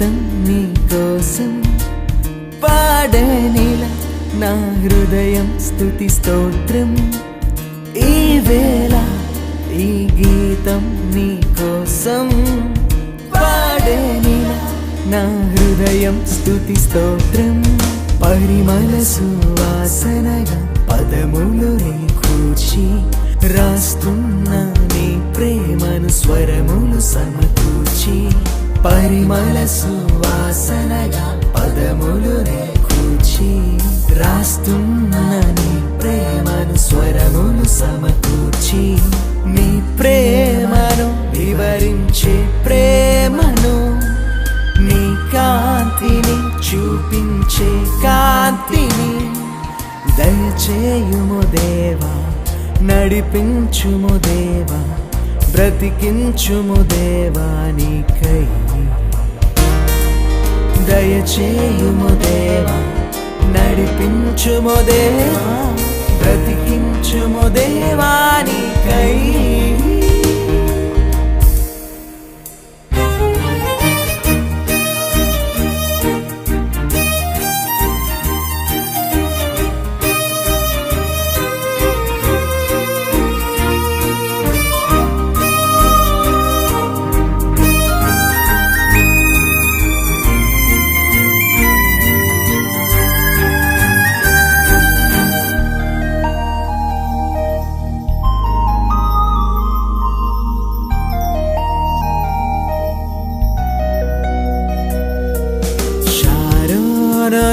గీతం నీ కోసం పాడనిలా నా హృదయం స్తుతి స్తోత్రం. ఈ వేళ ఈ గీతం నీ కోసం పాడనిలా నా హృదయం స్తుతి స్తోత్రం. పరిమళ సువాసనగా పదములు నీ కూర్చి రాస్తున్న నీ ప్రేమను స్వరములు సమకూర్చి. పరిమళ సువాసనగా పదములు నీ కూర్చి రాస్తున్న నీ ప్రేమను స్వరములు సమకూర్చి. నీ ప్రేమను వివరించే ప్రేమను నీ కాంతిని చూపించే కాంతిని దయచేయుము దేవా, నడిపించుము దేవా, బ్రతికించుము దేవా నీకై. దయచేయుము దేవా, నడిపించుము దేవా, బ్రతికించుము దేవా నీకై.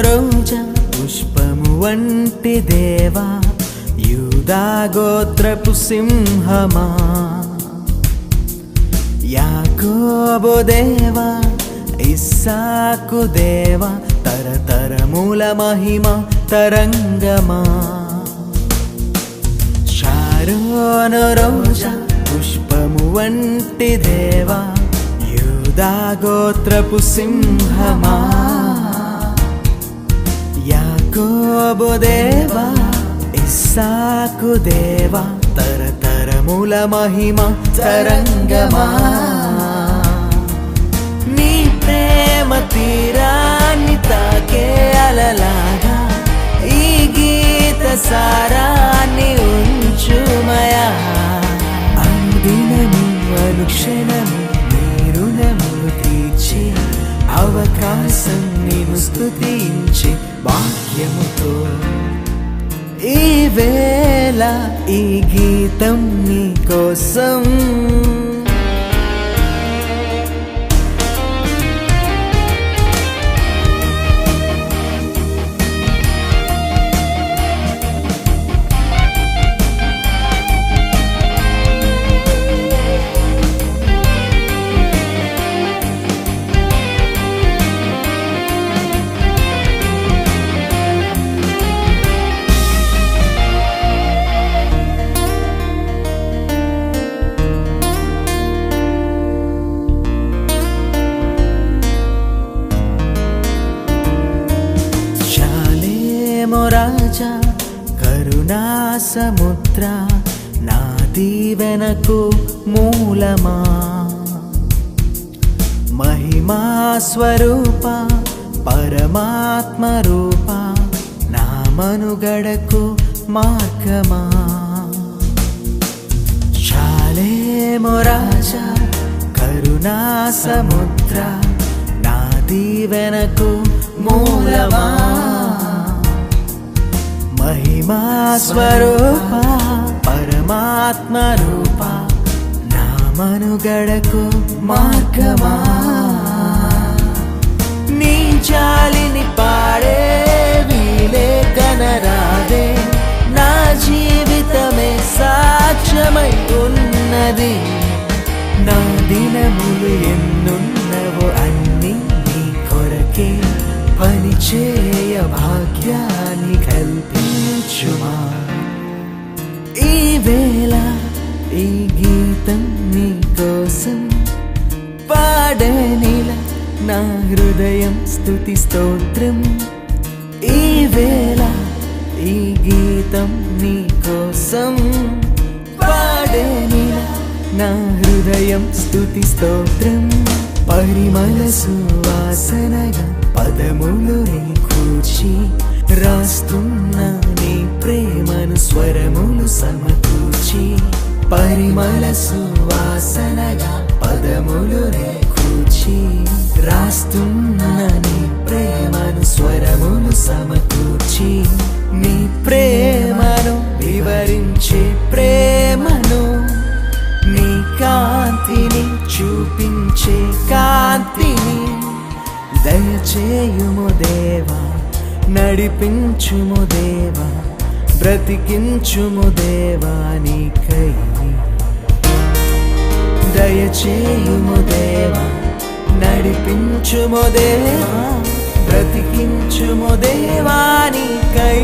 రోజా పుష్పము వంటి దేవా, యూదా గోత్రపు సింహమా, యాకోబు దేవా, ఇస్సాకు దేవా, తరతరముల మహిమ తరంగమా. షారోను రోజా పుష్పము వంటి దేవా, యూదా గోత్రపు సింహమా, యాకోబు దేవా, ఇస్సాకు దేవా, తరతరముల మహిమ తరంగమా. నీ ప్రేమ తీరాన్ని తాకే అలలాగా ఈ గీత సారాన్ని ఉంచుమయా. అందినము అనుక్షణము నీ రుణము తీర్చి అవకాశం నిన్ను స్తుతించి వాక్యముతో. ఈ వేళ ఈ గీతం నీ కోసం రాజా కరుణా సముద్ర నా దీవెనకు మూలమా. మహిమా స్వరూప పరమాత్మ రూప నా మనుగడకు మార్గమా. శాలేము రాజా కరుణా సముద్ర నా దీవెనకు మూలమా. మహిమా స్వరూప పరమాత్మ రూప నా మనుగడకు మార్గమా. నీ జాలిని పాడే వీలే కనరాదే, నా జీవితమే సాక్ష్యమై ఉన్నది. నా దినములు ఎన్నున్నవో అన్ని నీ కొరకే పనిచేయ భాగ్యాన్ని కల్పించుమా. ఈ వేళ ఈ గీతం నీ కోసం పాడనిలా నా హృదయం స్తుతి స్తోత్రం. ఈ వేళ ఈ గీతం నీ కోసం పాడనిలా నా హృదయం స్తుతి స్తోత్రం. పరిమళ సువాసనగా పదములు నీ కూర్చి రాస్తున్న నీ ప్రేమను స్వరములు సమకూర్చి పరిమళ సువాసనగా పదములు నీ కూర్చి రాస్తున్న నీ ప్రేమను స్వరములు సమకూర్చి నీ ప్రేమను వివరించే ప్రేమను నీ కాంతిని చూపించే కాంతిని దయచేయుము దేవా నడిపించుము దేవా బ్రతికించుము దేవా నీకై దయచేయుము దేవా నడిపించుము దేవా బ్రతికించుము దేవా నీకై